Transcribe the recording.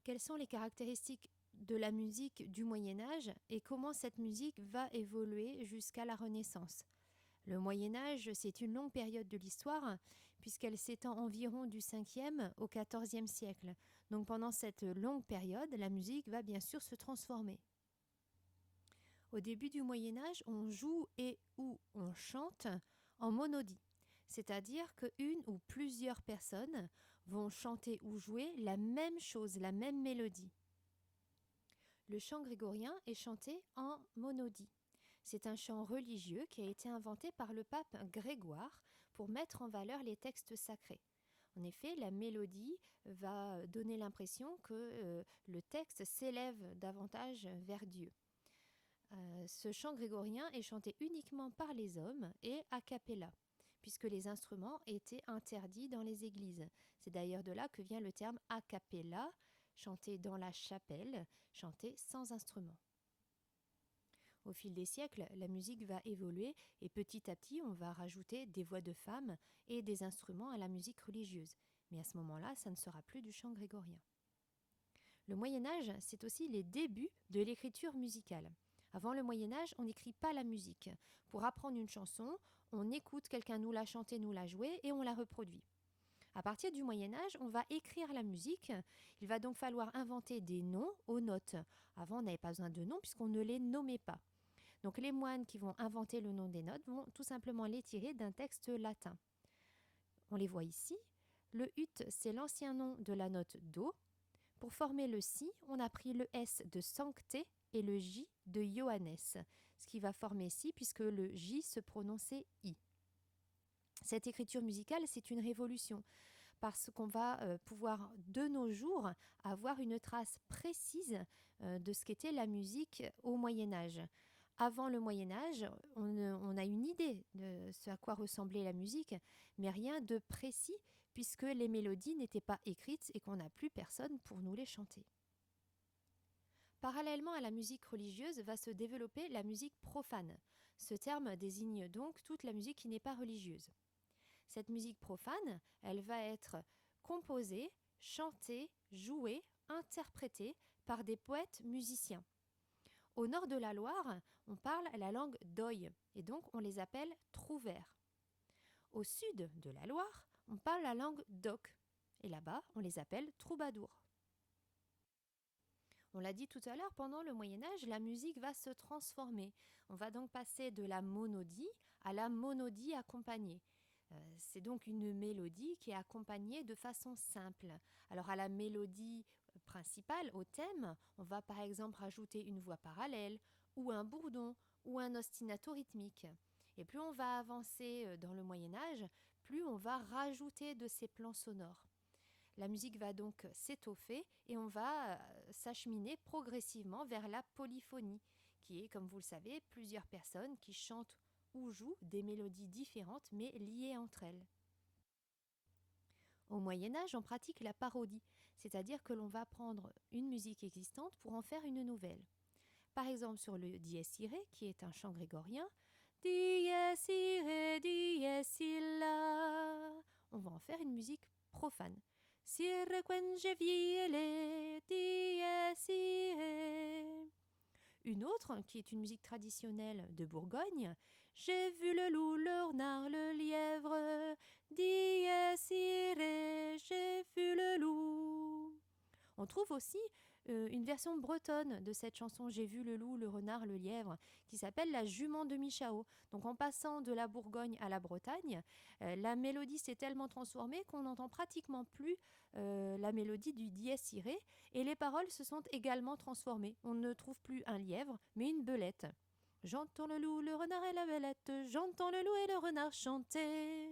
Quelles sont les caractéristiques de la musique du Moyen Âge et comment cette musique va évoluer jusqu'à la Renaissance? Le Moyen Âge, c'est une longue période de l'histoire puisqu'elle s'étend environ du 5e au 14e siècle. Donc pendant cette longue période, la musique va bien sûr se transformer. Au début du Moyen Âge, on joue et ou on chante en monodie, c'est-à-dire qu'une ou plusieurs personnes vont chanter ou jouer la même chose, la même mélodie. Le chant grégorien est chanté en monodie. C'est un chant religieux qui a été inventé par le pape Grégoire pour mettre en valeur les textes sacrés. En effet, la mélodie va donner l'impression que le texte s'élève davantage vers Dieu. Ce chant grégorien est chanté uniquement par les hommes et a cappella, puisque les instruments étaient interdits dans les églises. C'est d'ailleurs de là que vient le terme a cappella, chanté dans la chapelle, chanté sans instrument. Au fil des siècles, la musique va évoluer et petit à petit, on va rajouter des voix de femmes et des instruments à la musique religieuse. Mais à ce moment-là, ça ne sera plus du chant grégorien. Le Moyen Âge, c'est aussi les débuts de l'écriture musicale. Avant le Moyen Âge, on n'écrit pas la musique. Pour apprendre une chanson, on écoute quelqu'un nous la chanter, nous la jouer et on la reproduit. À partir du Moyen Âge, on va écrire la musique. Il va donc falloir inventer des noms aux notes. Avant, on n'avait pas besoin de noms puisqu'on ne les nommait pas. Donc les moines qui vont inventer le nom des notes vont tout simplement les tirer d'un texte latin. On les voit ici. Le ut, c'est l'ancien nom de la note do. Pour former le si, on a pris le s de sancté et le j de Johannes, ce qui va former si puisque le j se prononçait i. Cette écriture musicale, c'est une révolution parce qu'on va pouvoir de nos jours avoir une trace précise de ce qu'était la musique au Moyen Âge. Avant le Moyen Âge, on a une idée de ce à quoi ressemblait la musique, mais rien de précis puisque les mélodies n'étaient pas écrites et qu'on n'a plus personne pour nous les chanter. Parallèlement à la musique religieuse va se développer la musique profane. Ce terme désigne donc toute la musique qui n'est pas religieuse. Cette musique profane, elle va être composée, chantée, jouée, interprétée par des poètes musiciens. Au nord de la Loire, on parle la langue d'Oï et donc on les appelle trouvères. Au sud de la Loire, on parle la langue d'Oc et là-bas, on les appelle troubadours. On l'a dit tout à l'heure, pendant le Moyen-Âge, la musique va se transformer. On va donc passer de la monodie à la monodie accompagnée. C'est donc une mélodie qui est accompagnée de façon simple. Alors à la mélodie principale, au thème, on va par exemple rajouter une voix parallèle, ou un bourdon, ou un ostinato rythmique. Et plus on va avancer dans le Moyen-Âge, plus on va rajouter de ces plans sonores. La musique va donc s'étoffer et on va s'acheminer progressivement vers la polyphonie, qui est, comme vous le savez, plusieurs personnes qui chantent ou jouent des mélodies différentes mais liées entre elles. Au Moyen Âge, on pratique la parodie, c'est-à-dire que l'on va prendre une musique existante pour en faire une nouvelle. Par exemple, sur le dies irae, qui est un chant grégorien, dies irae, dies illa, on va en faire une musique profane. Sire quenge viele, dies irae. Une autre, qui est une musique traditionnelle de Bourgogne, j'ai vu le loup, le renard, le lièvre, dies irae, j'ai vu le loup. On trouve aussi une version bretonne de cette chanson J'ai vu le loup, le renard, le lièvre, qui s'appelle La jument de Michao. Donc en passant de la Bourgogne à la Bretagne, la mélodie s'est tellement transformée qu'on n'entend pratiquement plus la mélodie du dies irae et les paroles se sont également transformées. On ne trouve plus un lièvre, mais une belette. J'entends le loup, le renard et la belette, j'entends le loup et le renard chanter.